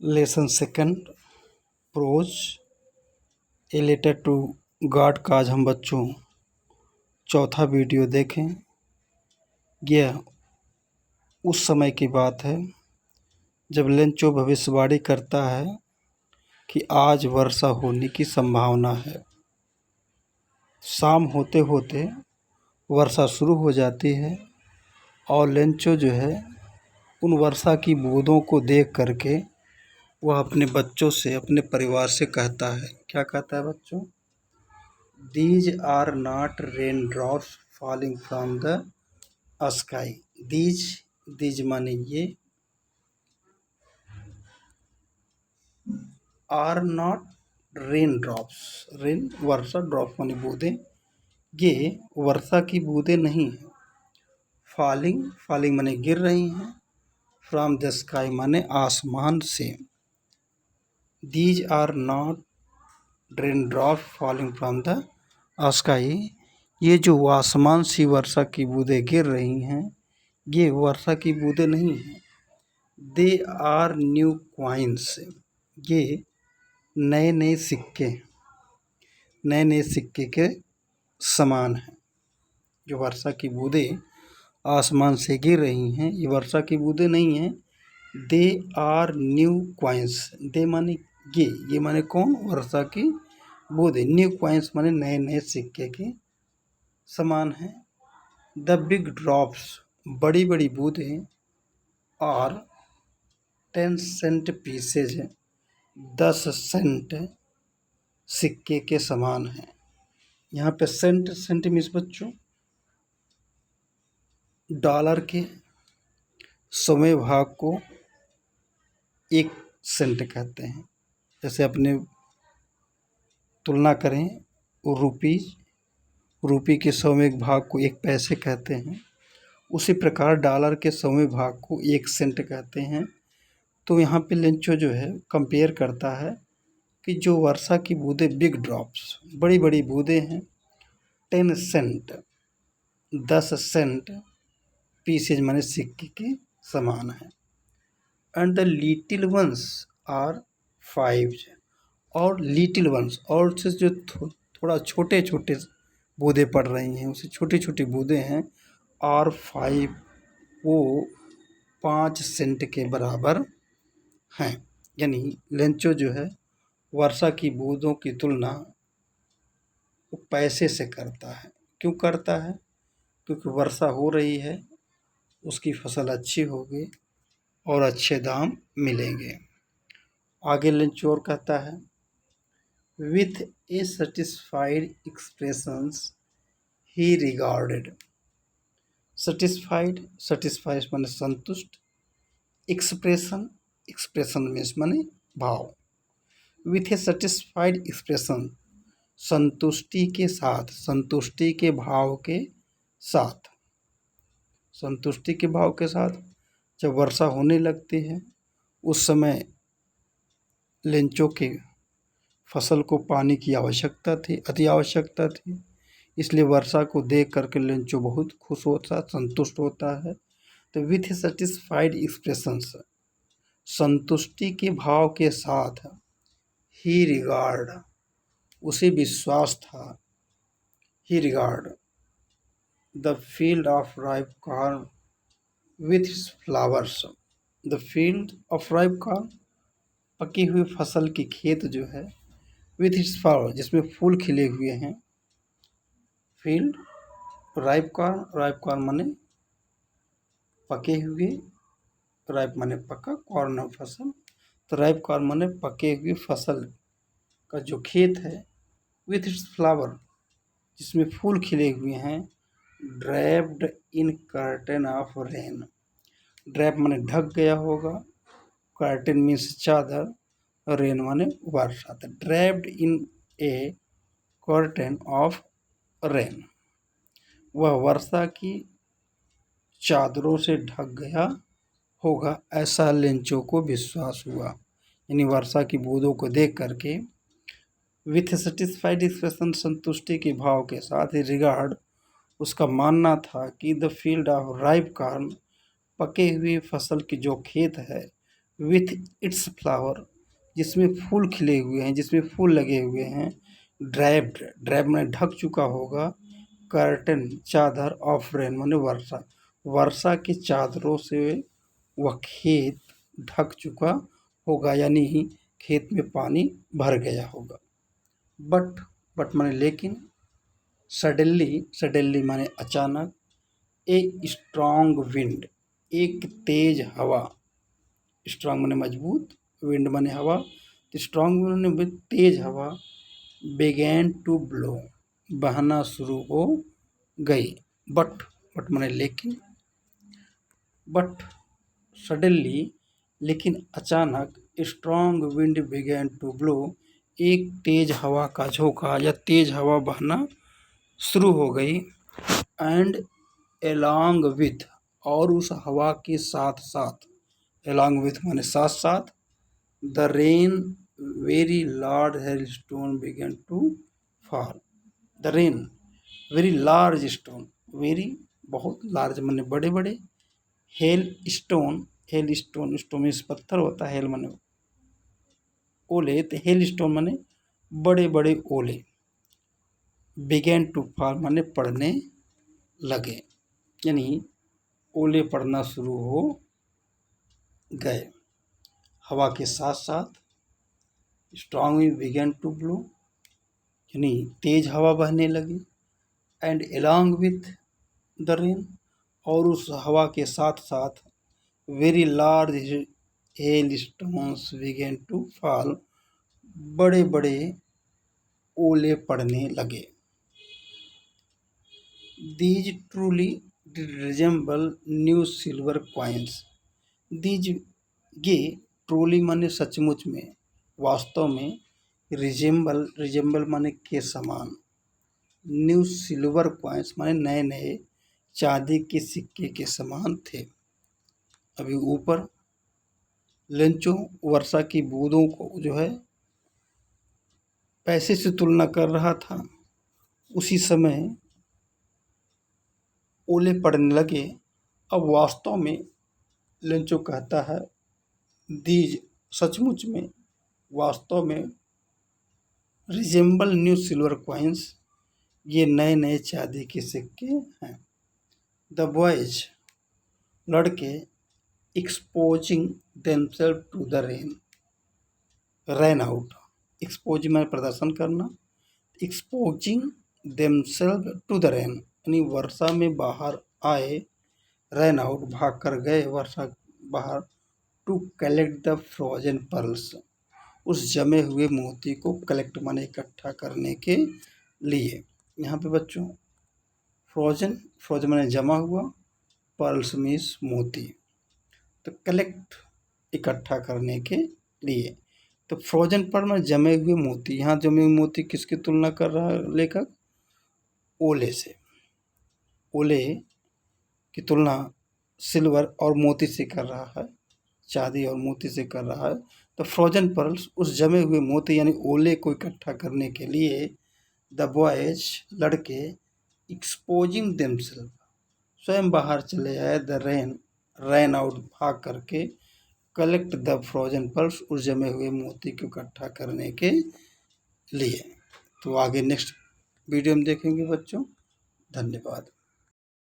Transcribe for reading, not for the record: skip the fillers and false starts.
Lesson second prose a letter to God का आज हम बच्चों चौथा वीडियो देखें। यह उस समय की बात है जब लेंचो भविष्यवाणी करता है कि आज वर्षा होने की संभावना है। शाम होते होते वर्षा शुरू हो जाती है और लेंचो जो है उन वर्षा की बूंदों को देख करके वह अपने बच्चों से, अपने परिवार से कहता है। क्या कहता है बच्चों? These are not rain drops falling from the sky. These माने ये, are not rain drops, rain वर्षा, ड्रॉप माने बूंदें, ये वर्षा की बूंदें नहीं हैं। फॉलिंग माने गिर रही हैं, फ्रॉम द स्काई माने आसमान से। These are not rain drop falling from the sky, ये जो आसमान से वर्षा की बूंदें गिर रही हैं ये वर्षा की बूंदें नहीं हैं। दे आर न्यू क्वाइंस, ये नए नए सिक्के के समान हैं। जो वर्षा की बूंदें आसमान से गिर रही हैं ये वर्षा की बूंदें नहीं हैं। दे आर न्यू क्वाइंस, दे माने ये माने कौन? वर्षा की बूंदें। न्यू क्वाइंस माने नए नए सिक्के के समान हैं। द बिग ड्रॉप्स, बड़ी बड़ी बूंदें, और 10 सेंट पीसेज, 10 सेंट सिक्के के समान हैं। यहाँ पे सेंट मीन्स बच्चों डॉलर के 100वें भाग को 1 सेंट कहते हैं। जैसे अपने तुलना करें रूपी के 100वें भाग को 1 पैसे कहते हैं, उसी प्रकार डॉलर के 100वें भाग को 1 सेंट कहते हैं। तो यहाँ पे लेंचो जो है कंपेयर करता है कि जो वर्षा की बूंदें बिग ड्रॉप्स, बड़ी बड़ी बूंदें हैं, 10 सेंट 10 सेंट पीसेज माने सिक्के के समान है। And the little ones are 5, और लिटिल वंस, और से जो थोड़ा छोटे छोटे बूंदें पड़ रही हैं, उसे छोटी छोटी बूंदें हैं, और 5, वो 5 सेंट के बराबर हैं। यानी लेंचो जो है वर्षा की बूंदों की तुलना वो पैसे से करता है। क्यों करता है? क्योंकि वर्षा हो रही है, उसकी फसल अच्छी होगी और अच्छे दाम मिलेंगे। आगे लेंचो और कहता है, with A satisfied expressions he regarded. Satisfied माने संतुष्ट, एक्सप्रेशन मीन्स माने भाव। विथ ए सेटिस्फाइड एक्सप्रेशन, संतुष्टि के साथ, संतुष्टि के भाव के साथ, संतुष्टि के भाव के साथ जब वर्षा होने लगती है उस समय लेंचो के फसल को पानी की आवश्यकता थी, अति आवश्यकता थी। इसलिए वर्षा को देख करके लेंचो बहुत खुश होता, संतुष्ट होता है। तो विथ सेटिस्फाइड एक्सप्रेशंस, संतुष्टि के भाव के साथ, ही रिगार्ड, उसे विश्वास था, he regard the field of ripe corn with flowers. The field of ripe corn, पकी हुई फसल की खेत जो है, विथ इट्स फ्लावर, जिसमें फूल खिले हुए हैं। फील्ड राइप कॉर्न माने पके हुए, राइप माने पका, कॉर्न फसल, तो राइप कॉर्न माने पके हुए फसल का जो खेत है, विथ इट्स फ्लावर, जिसमें फूल खिले हुए हैं। Draped in curtain of rain, drape माने ढक गया होगा, कर्टेन मीन्स चादर, रेन माने वर्षा। Draped in a curtain of rain, वह वर्षा की चादरों से ढक गया होगा, ऐसा लेंचो को विश्वास हुआ। यानी वर्षा की बूंदों को देख करके विथ सेटिस्फाइड एक्सप्रेशन, संतुष्टि के भाव के साथ ही रिगार्ड, उसका मानना था कि the field of ripe corn, पके हुए फसल की जो खेत है, विथ इट्स फ्लावर, जिसमें फूल खिले हुए हैं, जिसमें फूल लगे हुए हैं। ड्राइव्ड, ड्राइव मैंने ढक चुका होगा। कर्टन चादर ऑफ रेन माने वर्षा, वर्षा की चादरों से वह खेत ढक चुका होगा, यानी खेत में पानी भर गया होगा। बट, बट माने लेकिन। सडनली, सडनली माने अचानक। ए स्ट्रॉन्ग विंड, एक तेज हवा। स्ट्रॉन्ग माने मजबूत, विंड माने हवा, तो स्ट्रॉन्ग माने तेज हवा। बेगैन टू ब्लो, बहना शुरू हो गई। बट, बट माने लेकिन। बट सडनली, लेकिन अचानक। Strong wind began to blow, एक तेज हवा का झोंका या तेज हवा बहना शुरू हो गई। एंड एलॉन्ग विथ, और उस हवा के साथ साथ। एलॉन्ग विथ माने साथ साथ। The rain, very large hail stone began to fall. The rain, very large stone, very बहुत, लार्ज माने बड़े बड़े। Hail stone, hail stone, stone means पत्थर होता है, हेल माने ओले, तो हेल स्टोन माने बड़े बड़े ओले। बिगेन टू फॉल माने पड़ने लगे, यानी ओले पड़ना शुरू हो गए हवा के साथ साथ। Strong wind began to blow, यानी तेज हवा बहने लगी। And along with the rain, और उस हवा के साथ साथ। Very large hail stones began to fall, बड़े बड़े ओले पड़ने लगे। These truly resemble new silver coins. These, ये ट्रूली माने सचमुच में, वास्तव में। रिजेंबल, रिजेंबल माने के समान। न्यू सिल्वर कॉइन्स माने नए नए चांदी के सिक्के के समान थे। अभी ऊपर लेंचो वर्षा की बूंदों को जो है पैसे से तुलना कर रहा था। उसी समय ओले पड़ने लगे। अब वास्तव में लेंचो कहता है, दीज सचमुच में, वास्तव में। रिजेंबल न्यू सिल्वर कॉइन्स, ये नए नए चांदी के सिक्के हैं। द बॉयज, लड़के। Exposing themselves to the rain, ran out. Exposing में प्रदर्शन करना। Exposing themselves to the rain, यानी वर्षा में बाहर आए। रैन आउट, भाग कर गए वर्षा बाहर। To collect the frozen pearls, उस जमे हुए मोती को कलेक्ट माने इकट्ठा करने के लिए। यहाँ पे बच्चों फ्रोजन, फ्रोजन माने जमा हुआ, पर्ल्स मीन्स मोती, तो कलेक्ट इकट्ठा करने के लिए। तो फ्रोजन पर में जमे हुए मोती, यहाँ जमे हुए मोती किसकी तुलना कर रहा है लेखक? ओले से। ओले की तुलना सिल्वर और मोती से कर रहा है, चांदी और मोती से कर रहा है। तो फ्रोजन पर्ल्स, उस जमे हुए मोती यानी ओले को इकट्ठा करने के लिए। द बॉयज, लड़के। एक्सपोजिंग देमसेल्फ, स्वयं बाहर चले आए। द रेन, रैन आउट, भाग करके। कलेक्ट द फ्रोजन पर्ल्स, उस जमे हुए मोती को इकट्ठा करने के लिए। तो आगे नेक्स्ट वीडियो में देखेंगे बच्चों। धन्यवाद।